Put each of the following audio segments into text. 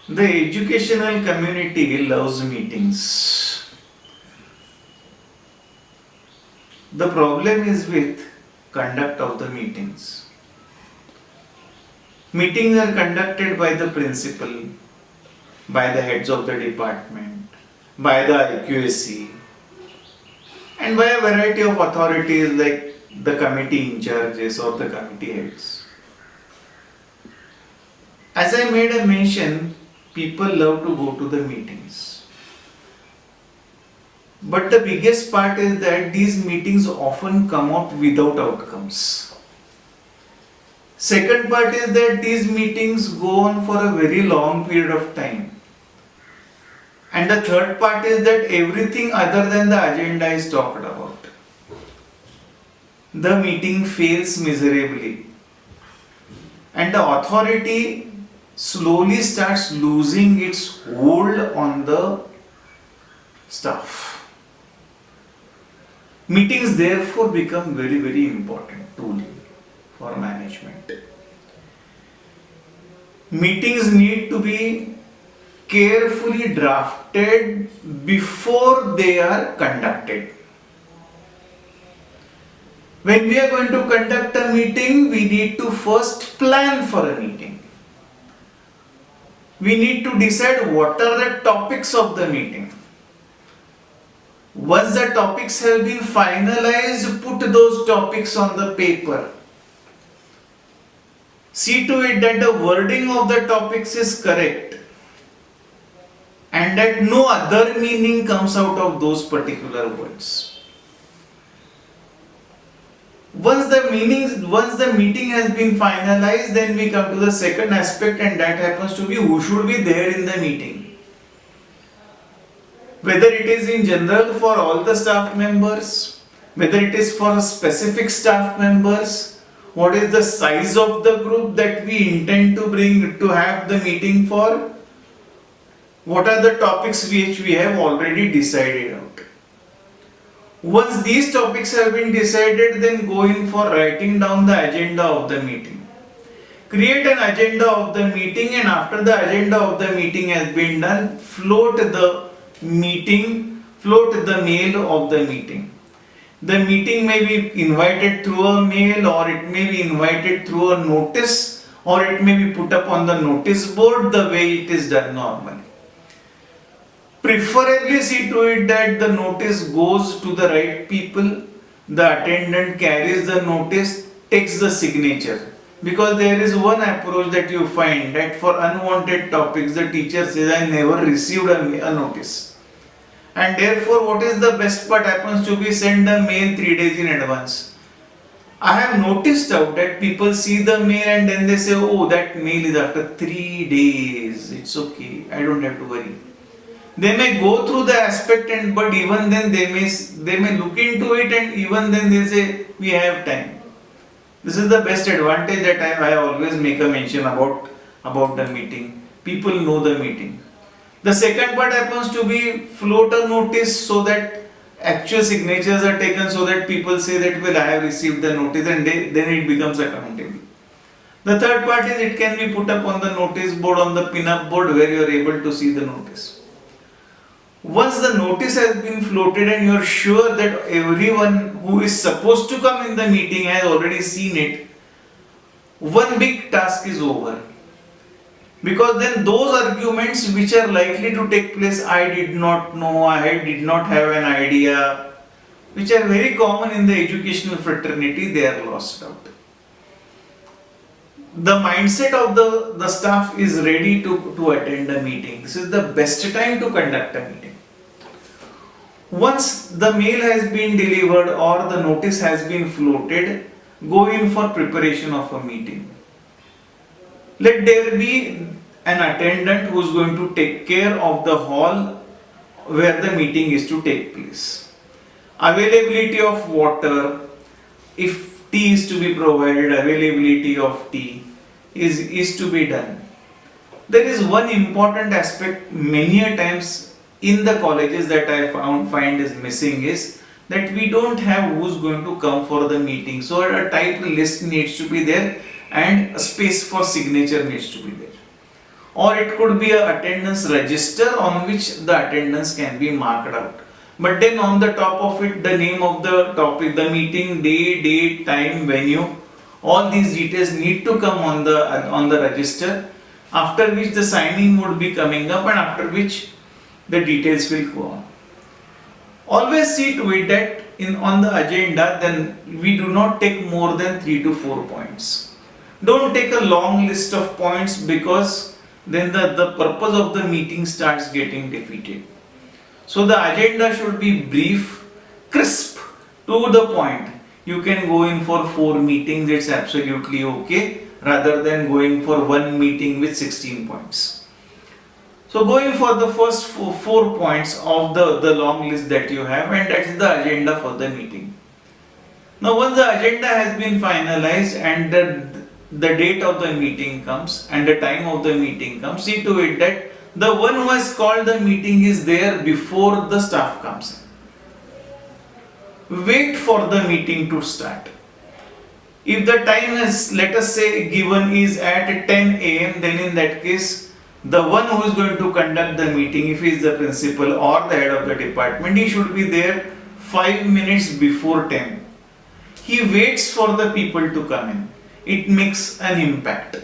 The educational community loves meetings. The problem is with conduct of the meetings. Meetings are conducted by the principal, by the heads of the department, by the IQAC, and by a variety of authorities like the committee in charges or the committee heads. As I made a mention, people love to go to the meetings. But the biggest part is that these meetings often come out without outcomes. Second part is that these meetings go on for a very long period of time. And the third part is that everything other than the agenda is talked about. The meeting fails miserably. And the authority slowly starts losing its hold on the staff. Meetings therefore become very, very important tool for management. Meetings need to be carefully drafted before they are conducted. When we are going to conduct a meeting, we need to first plan for a meeting. We need to decide what are the topics of the meeting. Once the topics have been finalized, put those topics on the paper. See to it that the wording of the topics is correct and that no other meaning comes out of those particular words. Once the meeting has been finalized, then we come to the second aspect, and that happens to be who should be there in the meeting. Whether it is in general for all the staff members, whether it is for specific staff members, what is the size of the group that we intend to have the meeting for, what are the topics which we have already decided out. Once these topics have been decided, then go in for writing down the agenda of the meeting. Create an agenda of the meeting, and after the agenda of the meeting has been done, float the mail of the meeting. The meeting may be invited through a mail, or it may be invited through a notice, or it may be put up on the notice board the way it is done normally. Preferably see to it that the notice goes to the right people, the attendant carries the notice, takes the signature. Because there is one approach that you find that for unwanted topics the teacher says, I never received a notice. And therefore what is the best part happens to be send the mail 3 days in advance. I have noticed out that people see the mail and then they say, oh, that mail is after 3 days, it's okay, I don't have to worry. They may go through the aspect, but even then they may look into it, and even then they say we have time. This is the best advantage that I always make a mention about the meeting. People know the meeting. The second part happens to be float a notice so that actual signatures are taken, so that people say that well, I have received the notice, and then it becomes accountable. The third part is it can be put up on the notice board, on the pin-up board, where you are able to see the notice. Once the notice has been floated and you are sure that everyone who is supposed to come in the meeting has already seen it, one big task is over. Because then those arguments which are likely to take place, I did not know, I did not have an idea, which are very common in the educational fraternity, they are lost out. The mindset of the staff is ready to attend a meeting. This is the best time to conduct a meeting. Once the mail has been delivered or the notice has been floated, go in for preparation of a meeting. Let there be an attendant who is going to take care of the hall where the meeting is to take place. Availability of water, if tea is to be provided, availability of tea is to be done. There is one important aspect many a times in the colleges that I find is missing is that we don't have who's going to come for the meeting. So a typed list needs to be there and a space for signature needs to be there. or it could be a attendance register on which the attendance can be marked out. But then on the top of it, the name of the topic, the meeting day, date, time, venue, all these details need to come on the register, after which the signing would be coming up, and after which the details will go on. Always see to it that on the agenda, then we do not take more than 3 to 4 points. Don't take a long list of points, because then the purpose of the meeting starts getting defeated. So the agenda should be brief, crisp, to the point. You can go in for 4 meetings, it's absolutely okay, rather than going for one meeting with 16 points. So going for the first 4 points of the long list that you have, and that is the agenda for the meeting. Now once the agenda has been finalized and the date of the meeting comes and the time of the meeting comes, see to it that the one who has called the meeting is there before the staff comes in. Wait for the meeting to start. If the time is, let us say, given is at 10 a.m., then in that case, the one who is going to conduct the meeting, if he is the principal or the head of the department, he should be there 5 minutes before 10. He waits for the people to come in. It makes an impact.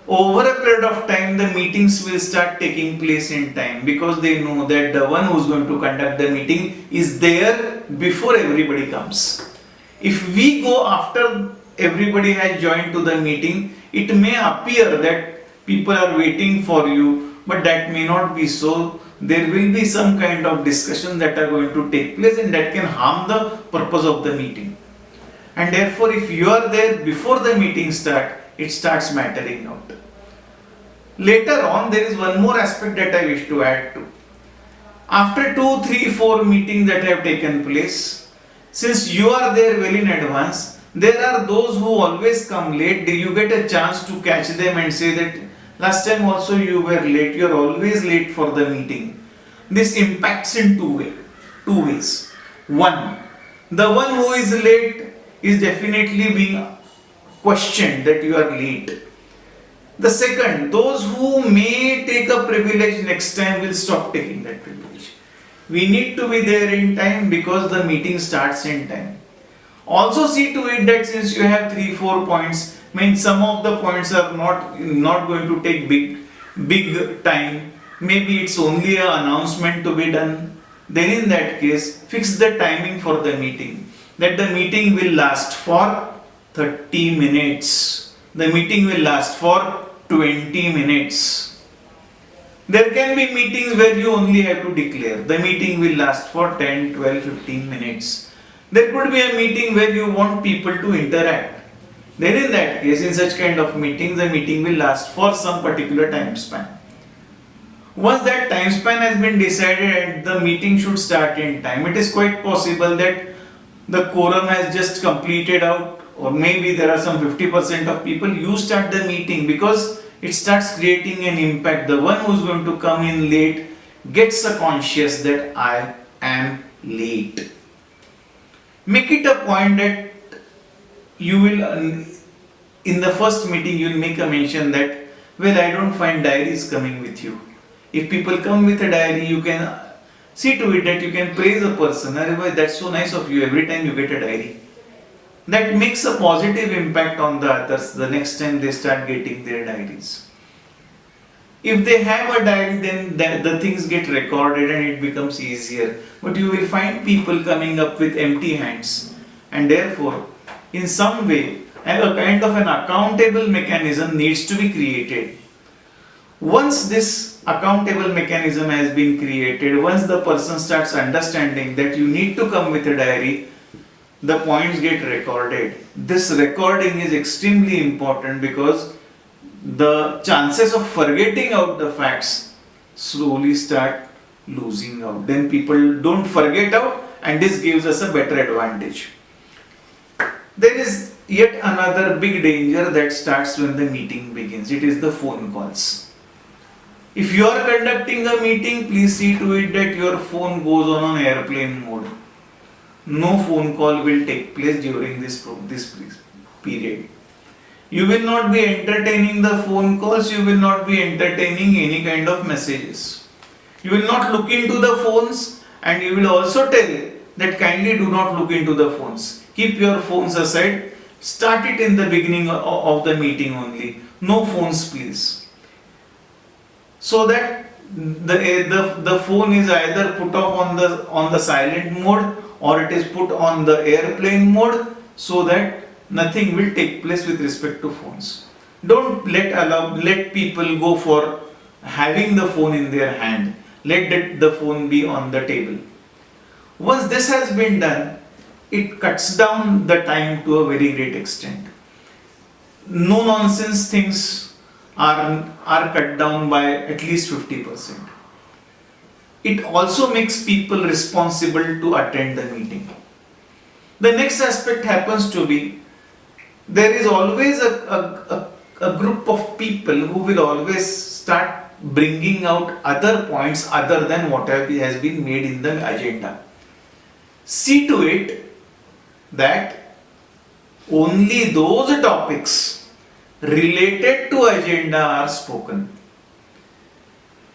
Over a period of time, the meetings will start taking place in time, because they know that the one who is going to conduct the meeting is there before everybody comes. If we go after everybody has joined to the meeting, it may appear that people are waiting for you, but that may not be so. There will be some kind of discussion that are going to take place, and that can harm the purpose of the meeting. And therefore, if you are there before the meeting starts, it starts mattering out. Later on, there is one more aspect that I wish to add to. After 2, 3, 4 meetings that have taken place, since you are there well in advance, there are those who always come late. You get a chance to catch them and say that last time also you were late, you are always late for the meeting. This impacts in two ways. One, the one who is late is definitely being questioned that you are late. The second, those who may take a privilege next time will stop taking that privilege. We need to be there in time, because the meeting starts in time. Also see to it that since you have 3, 4 points, means some of the points are not going to take big time. Maybe it's only an announcement to be done. Then in that case, fix the timing for the meeting. That the meeting will last for 30 minutes. The meeting will last for 20 minutes. There can be meetings where you only have to declare. The meeting will last for 10, 12, 15 minutes. There could be a meeting where you want people to interact. Then in that case, in such kind of meetings, the meeting will last for some particular time span. Once that time span has been decided and the meeting should start in time, it is quite possible that the quorum has just completed out, or maybe there are some 50% of people, you start the meeting, because it starts creating an impact. The one who is going to come in late gets a conscious that I am late. Make it a point that you will, in the first meeting, you will make a mention that, well, I don't find diaries coming with you. If people come with a diary, you can see to it that you can praise a person. That's so nice of you, every time you get a diary. That makes a positive impact on the others the next time they start getting their diaries. If they have a diary, then the things get recorded and it becomes easier. But you will find people coming up with empty hands, and therefore, in some way, a kind of an accountable mechanism needs to be created. Once this accountable mechanism has been created, once the person starts understanding that you need to come with a diary, the points get recorded. This recording is extremely important, because the chances of forgetting out the facts slowly start losing out. Then people don't forget out, and this gives us a better advantage. There is yet another big danger that starts when the meeting begins. It is the phone calls. If you are conducting a meeting, please see to it that your phone goes on an airplane mode. No phone call will take place during this period. You will not be entertaining the phone calls, you will not be entertaining any kind of messages. You will not look into the phones, and you will also tell that kindly do not look into the phones. Keep your phones aside. Start it in the beginning of the meeting only. No phones, please. So that the phone is either put off on the silent mode, or it is put on the airplane mode, so that nothing will take place with respect to phones. Don't let people go for having the phone in their hand. Let the phone be on the table. Once this has been done, it cuts down the time to a very great extent. No nonsense things are cut down by at least 50%. It also makes people responsible to attend the meeting. The next aspect happens to be, there is always a group of people who will always start bringing out other points other than what has been made in the agenda. See to it that only those topics related to agenda are spoken.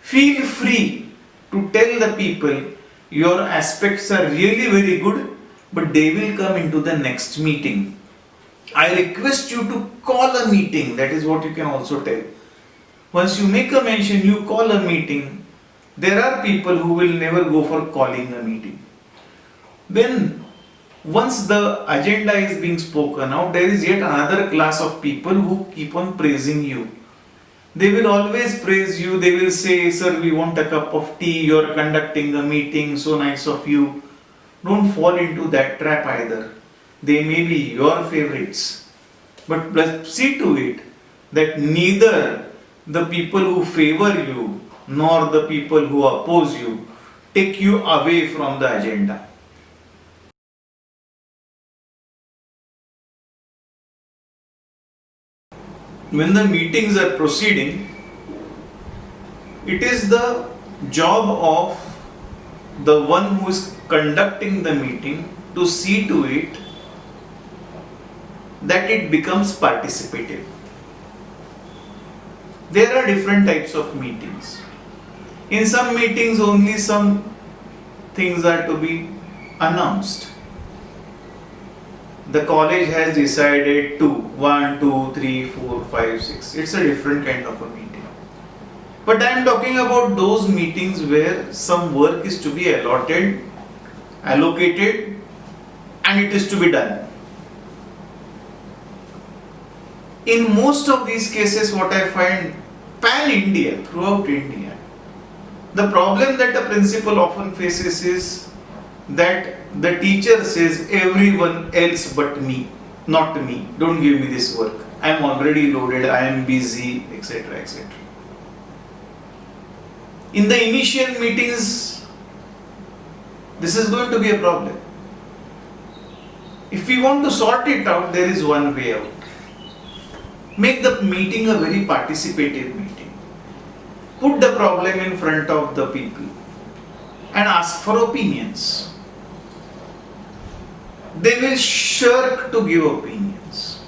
Feel free to tell the people your aspects are really very good, but they will come into the next meeting. I request you to call a meeting. That is what you can also tell. Once you make a mention, you call a meeting. There are people who will never go for calling a meeting. Then, once the agenda is being spoken out, there is yet another class of people who keep on praising you. They will always praise you. They will say, "Sir, we want a cup of tea. You are conducting a meeting. So nice of you." Don't fall into that trap either. They may be your favorites, but see to it that neither the people who favor you nor the people who oppose you take you away from the agenda. When the meetings are proceeding, it is the job of the one who is conducting the meeting to see to it that it becomes participative. There are different types of meetings. In some meetings, only some things are to be announced. The college has decided to 1, 2, 3, 4, 5, 6. It's a different kind of a meeting. But I am talking about those meetings where some work is to be allotted, allocated, and it is to be done. In most of these cases, what I find pan-India, throughout India, the problem that a principal often faces is that the teacher says everyone else but me, not me, don't give me this work, I am already loaded, I am busy, etc. etc. In the initial meetings, this is going to be a problem. If we want to sort it out, there is one way out. Make the meeting a very participative meeting. Put the problem in front of the people and ask for opinions. They will shirk to give opinions.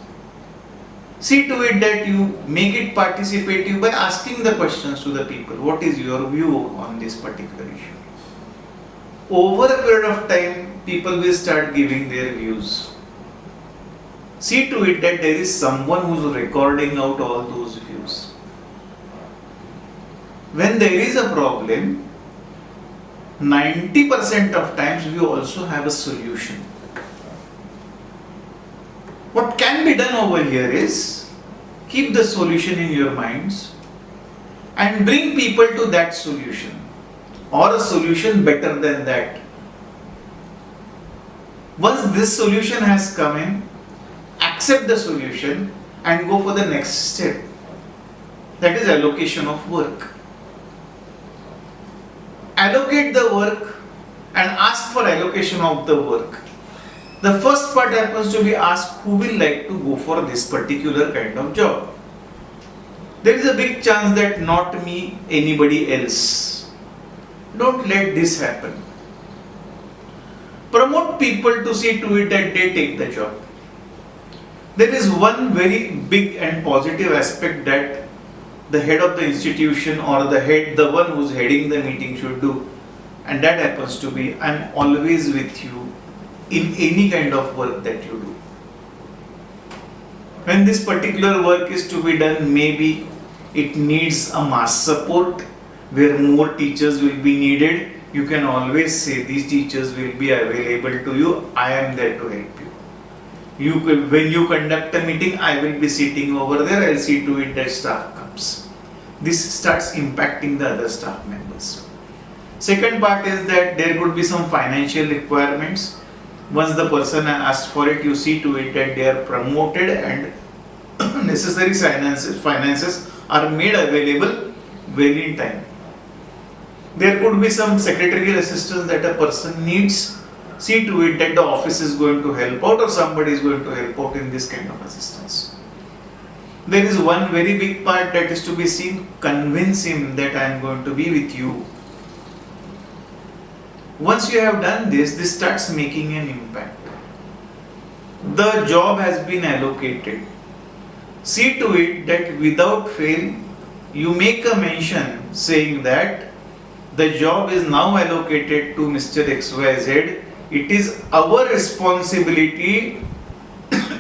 See to it that you make it participative by asking the questions to the people. What is your view on this particular issue? Over a period of time, people will start giving their views. See to it that there is someone who is recording out all those views. When there is a problem, 90% of times we also have a solution. What can be done over here is keep the solution in your minds and bring people to that solution or a solution better than that. Once this solution has come in, accept the solution and go for the next step. That is allocation of work. Allocate the work and ask for allocation of the work. The first part happens to be ask who will like to go for this particular kind of job. There is a big chance that not me, anybody else. Don't let this happen. Promote people to see to it that they take the job. There is one very big and positive aspect that the head of the institution or the one who's heading the meeting should do, and that happens to be, I'm always with you in any kind of work that you do. When this particular work is to be done, maybe it needs a mass support where more teachers will be needed. You can always say these teachers will be available to you. I am there to help you. When you conduct a meeting, I will be sitting over there. I'll see to it that staff comes. This starts impacting the other staff members. Second part is that there could be some financial requirements. Once the person asked for it, you see to it that they are promoted and necessary finances are made available well in time. There could be some secretarial assistance that a person needs. See to it that the office is going to help out or somebody is going to help out in this kind of assistance. There is one very big part that is to be seen. Convince him that I am going to be with you. Once you have done this starts making an impact. The job has been allocated. See to it that without fail, you make a mention saying that the job is now allocated to Mr. XYZ. It is our responsibility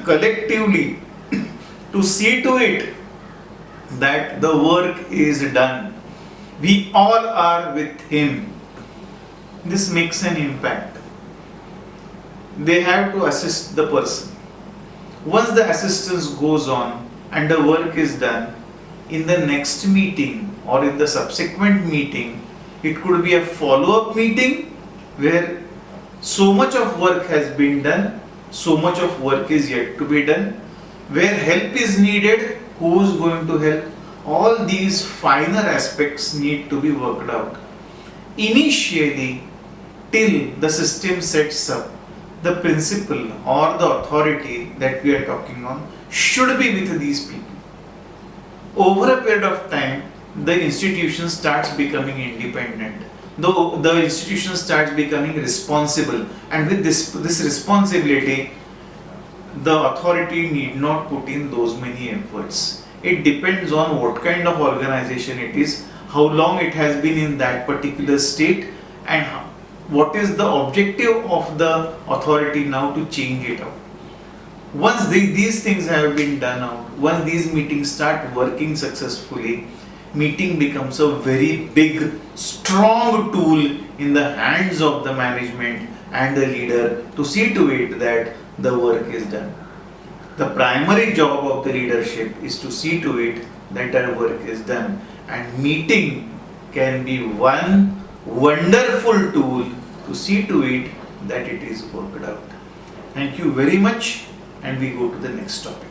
collectively to see to it that the work is done. We all are with him. This makes an impact. They have to assist the person. Once the assistance goes on and the work is done, in the next meeting or in the subsequent meeting, it could be a follow-up meeting where so much of work has been done, so much of work is yet to be done, where help is needed, who is going to help. All these finer aspects need to be worked out. Initially, till the system sets up, the principal or the authority that we are talking on should be with these people. Over a period of time, the institution starts becoming independent. The institution starts becoming responsible, and with this responsibility, the authority need not put in those many efforts. It depends on what kind of organization it is, how long it has been in that particular state, and what is the objective of the authority now to change it out. Once these things have been done out, once these meetings start working successfully, meeting becomes a very big, strong tool in the hands of the management and the leader to see to it that the work is done. The primary job of the leadership is to see to it that our work is done, and meeting can be one wonderful tool to see to it that it is worked out. Thank you very much, and we go to the next topic.